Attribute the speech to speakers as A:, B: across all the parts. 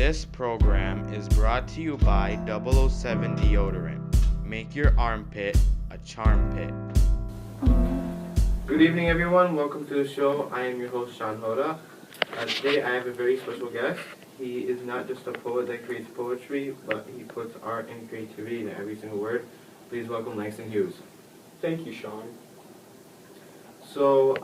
A: This program is brought to you by 007 Deodorant. Make your armpit a charm pit.
B: Good evening, everyone. Welcome to the show. I am your host, Sean Hoda. Today I have a very special guest. He is not just a poet that creates poetry, but he puts art and creativity in every single word. Please welcome Langston Hughes.
C: Thank you, Sean.
B: So,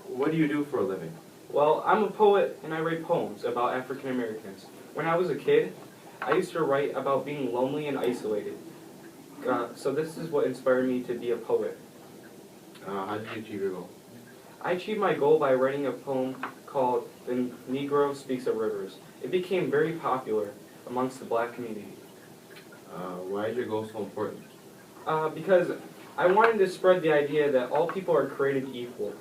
B: what do you do for a living?
C: Well, I'm a poet and I write poems about African Americans. When I was a kid, I used to write about being lonely and isolated. So this is what inspired me to be a poet.
B: How did you achieve your goal?
C: I achieved my goal by writing a poem called The Negro Speaks of Rivers. It became very popular amongst the black community.
B: Why is your goal so important?
C: Because I wanted to spread the idea that all people are created equal,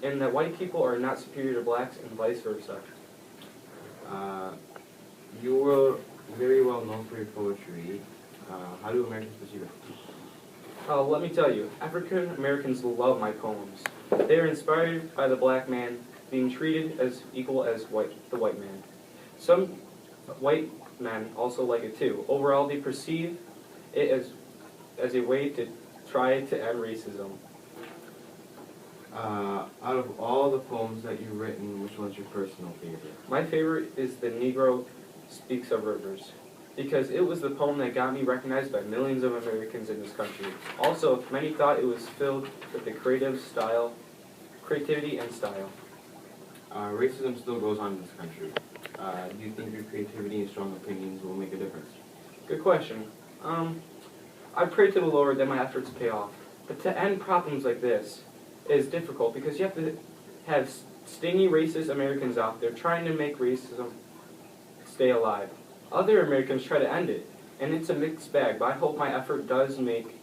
C: and that white people are not superior to blacks and vice versa.
B: You were very well known for your poetry. How do Americans perceive it?
C: Let me tell you, African Americans love my poems. They are inspired by the black man being treated as equal as the white man. Some white men also like it too. Overall, they perceive it as a way to try to end racism.
B: Out of all the poems that you've written, which one's your personal favorite?
C: My favorite is The Negro Speaks of Rivers, because it was the poem that got me recognized by millions of Americans in this country. Also, many thought it was filled with the creativity and style.
B: Racism still goes on in this country. Do you think your creativity and strong opinions will make a difference?
C: Good question. I pray to the Lord that my efforts pay off. But to end problems like this is difficult because you have to have stingy racist Americans out there trying to make racism stay alive. Other Americans try to end it, and it's a mixed bag, but I hope my effort does make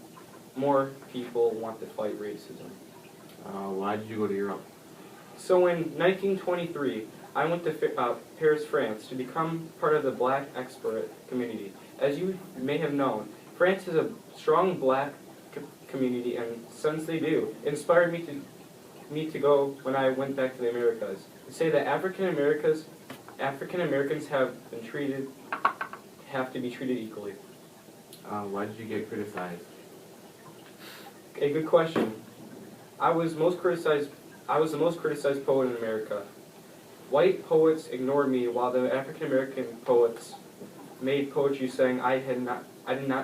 C: more people want to fight racism.
B: Why did you go to Europe?
C: So in 1923, I went to Paris, France to become part of the black expert community. As you may have known, France is a strong black community, and since they do, it inspired me to go when I went back to the Americas. To say that African Americans have to be treated equally.
B: Why did you get criticized?
C: A good question. I was the most criticized poet in America. White poets ignored me, while the African American poets made poetry saying I did not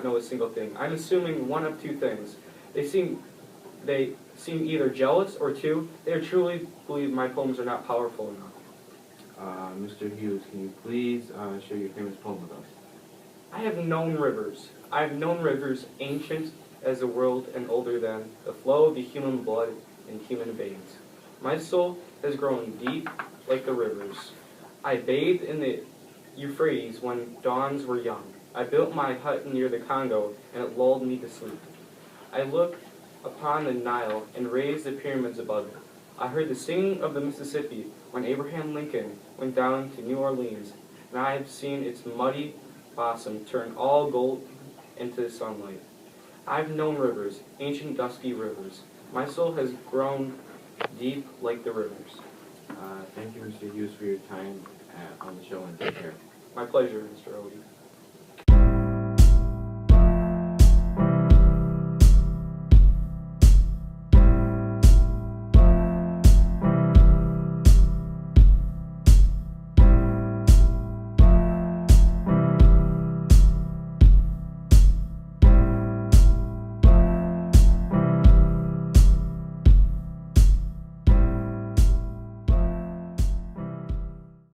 C: know a single thing. I'm assuming one of two things. They seem either jealous, or two, they truly believe my poems are not powerful enough.
B: Mr. Hughes, can you please share your famous poem with us?
C: I have known rivers. Ancient as the world and older than the flow of the human blood in human veins. My soul has grown deep like the rivers. I bathed in the Euphrates when dawns were young. I built my hut near the Congo, and it lulled me to sleep. I looked upon the Nile and raised the pyramids above it. I heard the singing of the Mississippi when Abraham Lincoln went down to New Orleans, and I have seen its muddy bosom turn all gold into the sunlight. I've known rivers, ancient dusky rivers. My soul has grown deep like the rivers.
B: Thank you, Mr. Hughes, for your time on the show, and take care.
C: My pleasure, Mr. Odie.